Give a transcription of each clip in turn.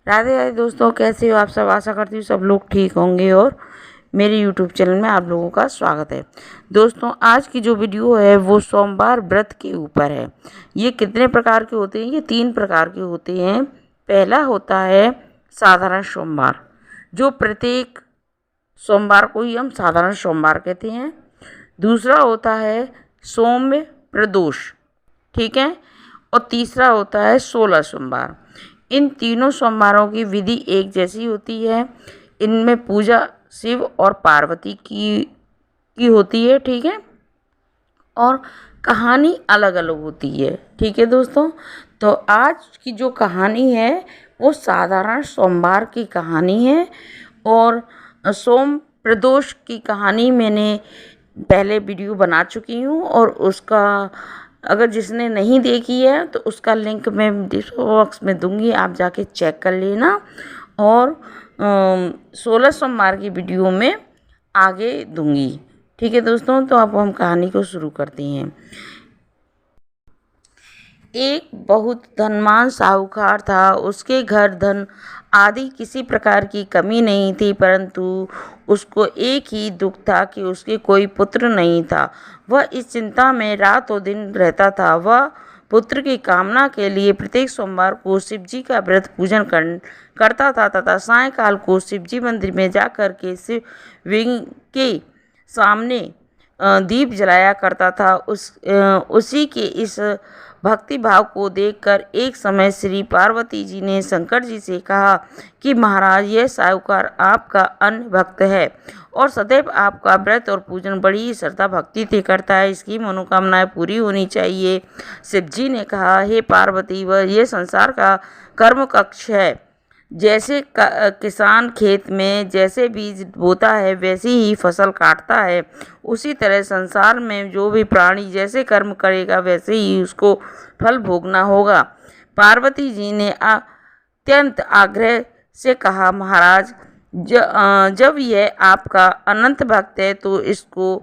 राधे राधे दोस्तों, कैसे हो आप सब। आशा करती हूँ सब लोग ठीक होंगे और मेरे यूट्यूब चैनल में आप लोगों का स्वागत है। दोस्तों, आज की जो वीडियो है वो सोमवार व्रत के ऊपर है। ये कितने प्रकार के होते हैं? ये 3 प्रकार के होते हैं। पहला होता है साधारण सोमवार, जो प्रत्येक सोमवार को ही हम साधारण सोमवार कहते हैं। दूसरा होता है सौम्य प्रदोष, ठीक है। और तीसरा होता है 16 सोमवार। इन तीनों सोमवारों की विधि एक जैसी होती है। इनमें पूजा शिव और पार्वती की होती है, ठीक है। और कहानी अलग अलग होती है, ठीक है दोस्तों। तो आज की जो कहानी है वो साधारण सोमवार की कहानी है। और सोम प्रदोष की कहानी मैंने पहले वीडियो बना चुकी हूँ, और उसका अगर जिसने नहीं देखी है तो उसका लिंक मैं डिस्क्रिप्शन बॉक्स में दूंगी, आप जाके चेक कर लेना। और 16 सोमवार की वीडियो में आगे दूंगी, ठीक है दोस्तों। तो अब हम कहानी को शुरू करते हैं। एक बहुत धनवान साहूकार था। उसके घर धन आदि किसी प्रकार की कमी नहीं थी, परंतु उसको एक ही दुख था कि उसके कोई पुत्र नहीं था। वह इस चिंता में रातों दिन रहता था। वह पुत्र की कामना के लिए प्रत्येक सोमवार को शिव जी का व्रत पूजन करता था तथा सायंकाल को शिव जी मंदिर में जाकर के शिव लिंग के सामने दीप जलाया करता था। उसी के इस भक्ति भाव को देखकर एक समय श्री पार्वती जी ने शंकर जी से कहा कि महाराज, यह साहूकार आपका अन्य भक्त है और सदैव आपका व्रत और पूजन बड़ी ही श्रद्धा भक्ति से करता है। इसकी मनोकामनाएं पूरी होनी चाहिए। शिव जी ने कहा, हे पार्वती, वह यह संसार का कर्म कक्ष है। जैसे किसान खेत में जैसे बीज बोता है वैसी ही फसल काटता है, उसी तरह संसार में जो भी प्राणी जैसे कर्म करेगा वैसे ही उसको फल भोगना होगा। पार्वती जी ने अत्यंत आग्रह से कहा, महाराज, जब यह आपका अनंत भक्त है तो इसको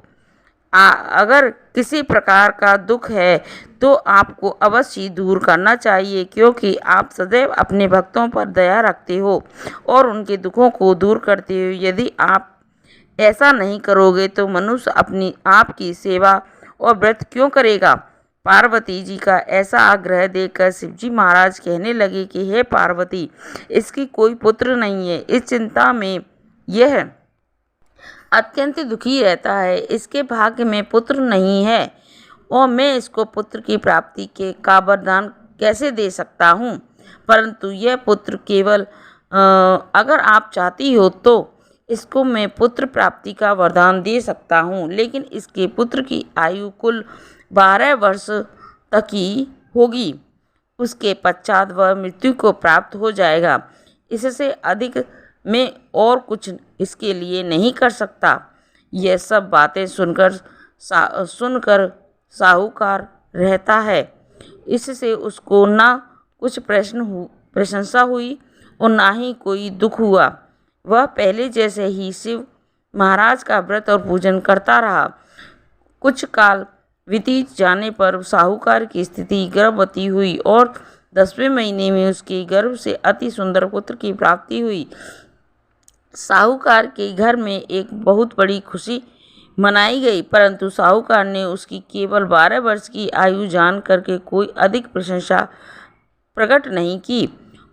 अगर किसी प्रकार का दुख है तो आपको अवश्य दूर करना चाहिए, क्योंकि आप सदैव अपने भक्तों पर दया रखते हो और उनके दुखों को दूर करते हो। यदि आप ऐसा नहीं करोगे तो मनुष्य अपनी आपकी सेवा और व्रत क्यों करेगा। पार्वती जी का ऐसा आग्रह देखकर शिवजी महाराज कहने लगे कि हे पार्वती, इसकी कोई पुत्र नहीं है। इस चिंता में यह अत्यंत दुखी रहता है। इसके भाग्य में पुत्र नहीं है और मैं इसको पुत्र की प्राप्ति का वरदान कैसे दे सकता हूँ। परंतु यह पुत्र केवल अगर आप चाहती हो तो इसको मैं पुत्र प्राप्ति का वरदान दे सकता हूँ, लेकिन इसके पुत्र की आयु कुल 12 वर्ष तक ही होगी। उसके पश्चात वह मृत्यु को प्राप्त हो जाएगा। इससे अधिक मैं और कुछ इसके लिए नहीं कर सकता। यह सब बातें सुनकर साहूकार रहता है। इससे उसको ना कुछ प्रशंसा हुई और ना ही कोई दुख हुआ। वह पहले जैसे ही शिव महाराज का व्रत और पूजन करता रहा। कुछ काल बीत जाने पर साहूकार की स्थिति गर्भवती हुई और 10वें महीने में उसके गर्भ से अति सुंदर पुत्र की प्राप्ति हुई। साहूकार के घर में एक बहुत बड़ी खुशी मनाई गई, परंतु साहूकार ने उसकी केवल 12 वर्ष की आयु जान करके कोई अधिक प्रशंसा प्रकट नहीं की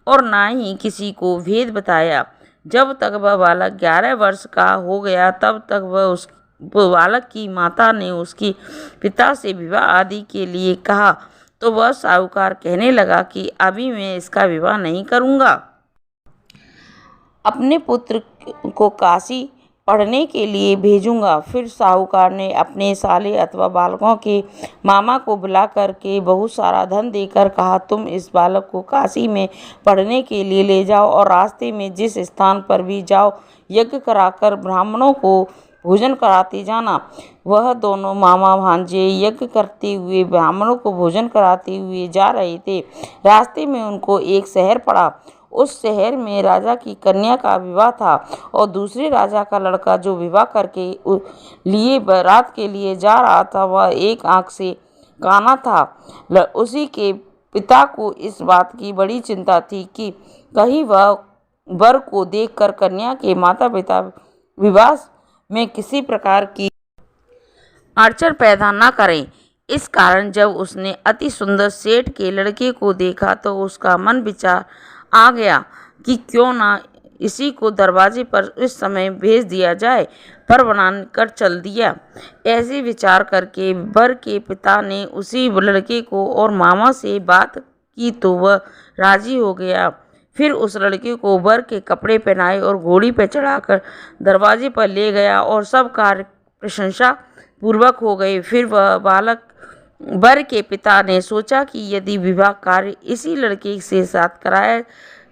और ना ही किसी को भेद बताया। जब तक वह बालक 11 वर्ष का हो गया तब तक उस बालक की माता ने उसके पिता से विवाह आदि के लिए कहा, तो वह साहूकार कहने लगा कि अभी मैं इसका विवाह नहीं करूँगा। अपने पुत्र को काशी पढ़ने के लिए भेजूंगा। फिर साहूकार ने अपने साले अथवा बालकों के मामा को बुला करके बहुत सारा धन देकर कहा, तुम इस बालक को काशी में पढ़ने के लिए ले जाओ और रास्ते में जिस स्थान पर भी जाओ यज्ञ कराकर ब्राह्मणों को भोजन कराते जाना। वह दोनों मामा भांजे यज्ञ करते हुए ब्राह्मणों को भोजन कराते हुए जा रहे थे। रास्ते में उनको एक शहर पड़ा। उस शहर में राजा की कन्या का विवाह था और दूसरे राजा का लड़का जो विवाह करके लिए बारात के लिए जा रहा था वह एक आंख से काना था। उसी के पिता को इस बात की बड़ी चिंता थी कि कहीं वह वर को देखकर कन्या के माता पिता विवाह में किसी प्रकार की अड़चन पैदा न करें। इस कारण जब उसने अति सुंदर सेठ के लड़के को देखा तो उसका मन विचार आ गया कि क्यों ना इसी को दरवाजे पर इस समय भेज दिया जाए, पर बनाकर चल दिया। ऐसे विचार करके वर के पिता ने उसी लड़के को और मामा से बात की तो वह राजी हो गया। फिर उस लड़के को वर के कपड़े पहनाए और घोड़ी पर चढ़ाकर दरवाजे पर ले गया और सब कार्य प्रशंसा पूर्वक हो गए। फिर वह बालक वर के पिता ने सोचा कि यदि विवाह कार्य इसी लड़के से साथ कराया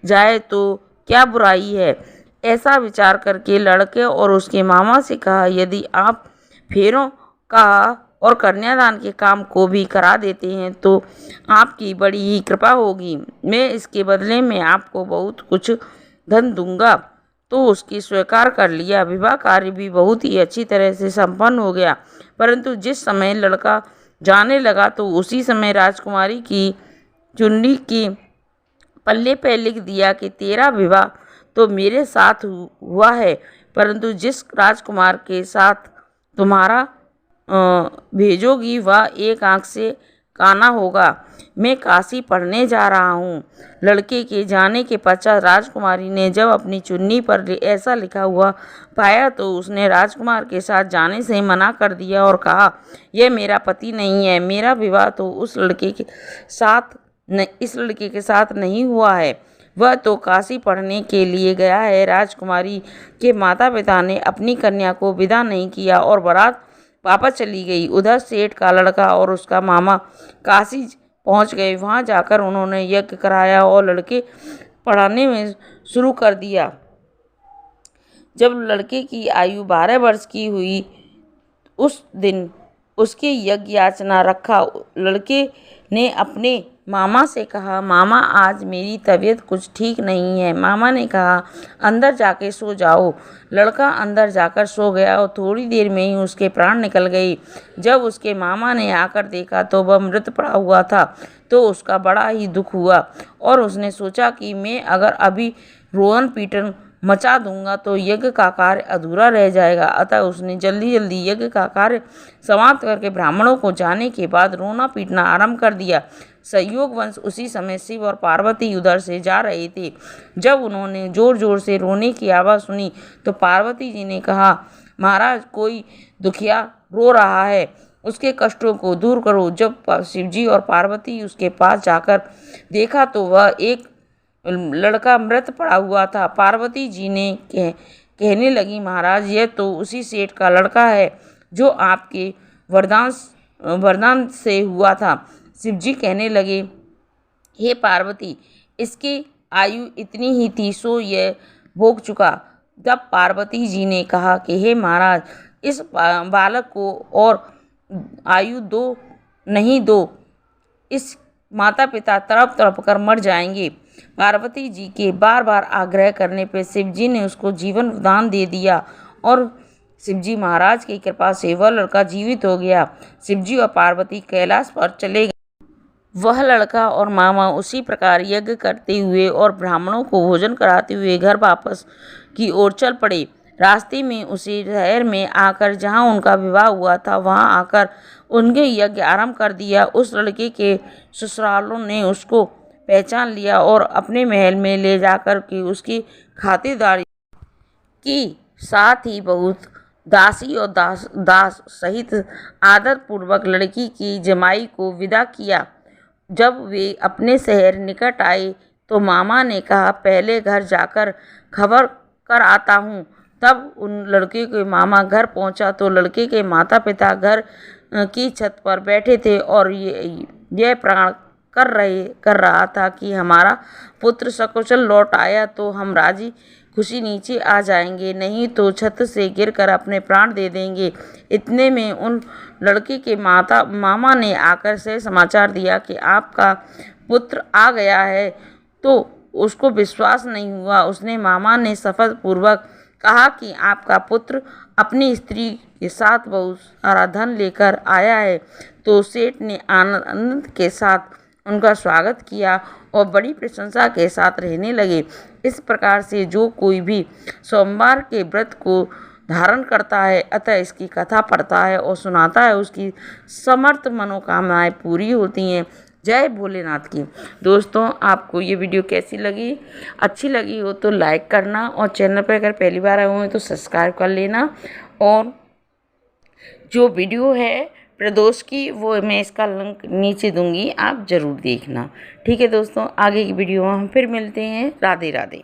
जाए तो क्या बुराई है। ऐसा विचार करके लड़के और उसके मामा से कहा, यदि आप फेरों का और कन्यादान के काम को भी करा देते हैं तो आपकी बड़ी ही कृपा होगी। मैं इसके बदले में आपको बहुत कुछ धन दूंगा। तो उसकी स्वीकार कर लिया। विवाह कार्य भी बहुत ही अच्छी तरह से संपन्न हो गया। परंतु जिस समय लड़का जाने लगा तो उसी समय राजकुमारी की चुन्नी की पल्ले पर लिख दिया कि तेरा विवाह तो मेरे साथ हुआ है, परंतु जिस राजकुमार के साथ तुम्हारा भेजोगी वह एक आंख से काना होगा। मैं काशी पढ़ने जा रहा हूँ। लड़के के जाने के पश्चात राजकुमारी ने जब अपनी चुन्नी पर ऐसा लिखा हुआ पाया तो उसने राजकुमार के साथ जाने से मना कर दिया और कहा, यह मेरा पति नहीं है। मेरा विवाह तो इस लड़के के साथ नहीं हुआ है। वह तो काशी पढ़ने के लिए गया है। राजकुमारी के माता पिता ने अपनी कन्या को विदा नहीं किया और बारात वापस चली गई। उधर सेठ का लड़का और उसका मामा काशी पहुंच गए। वहां जाकर उन्होंने यज्ञ कराया और लड़के पढ़ाने में शुरू कर दिया। जब लड़के की आयु 12 वर्ष की हुई उस दिन उसके यज्ञ याचना रखा। लड़के ने अपने मामा से कहा, मामा आज मेरी तबीयत कुछ ठीक नहीं है। मामा ने कहा, अंदर जाके सो जाओ। लड़का अंदर जाकर सो गया और थोड़ी देर में ही उसके प्राण निकल गए। जब उसके मामा ने आकर देखा तो वह मृत पड़ा हुआ था तो उसका बड़ा ही दुख हुआ और उसने सोचा कि मैं अगर अभी रोहन पीटन मचा दूंगा तो यज्ञ का कार्य अधूरा रह जाएगा। अतः उसने जल्दी जल्दी यज्ञ का कार्य समाप्त करके ब्राह्मणों को जाने के बाद रोना पीटना आरंभ कर दिया। संयोगवश उसी समय शिव और पार्वती उधर से जा रहे थे। जब उन्होंने जोर जोर से रोने की आवाज़ सुनी तो पार्वती जी ने कहा, महाराज कोई दुखिया रो रहा है, उसके कष्टों को दूर करो। जब शिवजी और पार्वती उसके पास जाकर देखा तो वह एक लड़का मृत पड़ा हुआ था। पार्वती जी ने कहने लगी, महाराज यह तो उसी सेठ का लड़का है जो आपके वरदान से हुआ था। शिवजी कहने लगे, हे पार्वती, इसकी आयु इतनी ही थी सो यह भोग चुका। तब पार्वती जी ने कहा कि हे महाराज, इस बालक को और आयु दो नहीं दो, इस माता पिता तड़प तड़प कर मर जाएंगे। पार्वती जी के बार बार आग्रह करने पर शिवजी ने उसको जीवन दान दे दिया और शिवजी महाराज की कृपा से वह लड़का जीवित हो गया। शिवजी और पार्वती कैलाश पर चले गए। वह लड़का और मामा उसी प्रकार यज्ञ करते हुए और ब्राह्मणों को भोजन कराते हुए घर वापस की ओर चल पड़े। रास्ते में उसी शहर में आकर जहाँ उनका विवाह हुआ था वहाँ आकर उनके यज्ञ आरंभ कर दिया। उस लड़के के ससुरालों ने उसको पहचान लिया और अपने महल में ले जाकर के उसकी खातिरदारी की, साथ ही बहुत दासी और दास सहित आदर पूर्वक लड़की की जमाई को विदा किया। जब वे अपने शहर निकट आए तो मामा ने कहा, पहले घर जाकर खबर कर आता हूँ। तब उन लड़के के मामा घर पहुँचा तो लड़के के माता पिता घर की छत पर बैठे थे और यह प्राण कर रहा था कि हमारा पुत्र सकुशल लौट आया तो हम राजी खुशी नीचे आ जाएंगे, नहीं तो छत से गिरकर अपने प्राण दे देंगे। इतने में उन लड़के के मामा ने आकर से समाचार दिया कि आपका पुत्र आ गया है। तो उसको विश्वास नहीं हुआ। उसने मामा ने शपथ पूर्वक कहा कि आपका पुत्र अपनी स्त्री के साथ बहुत सारा धन लेकर आया है। तो सेठ ने आनंद के साथ उनका स्वागत किया और बड़ी प्रशंसा के साथ रहने लगे। इस प्रकार से जो कोई भी सोमवार के व्रत को धारण करता है, अतः इसकी कथा पढ़ता है और सुनाता है, उसकी समस्त मनोकामनाएं पूरी होती हैं। जय भोलेनाथ की। दोस्तों, आपको ये वीडियो कैसी लगी? अच्छी लगी हो तो लाइक करना और चैनल पर अगर पहली बार आए हुए हैं तो सब्सक्राइब कर लेना। और जो वीडियो है प्रदोष की, वो मैं इसका लिंक नीचे दूंगी, आप ज़रूर देखना। ठीक है दोस्तों, आगे की वीडियो में हम फिर मिलते हैं। राधे राधे।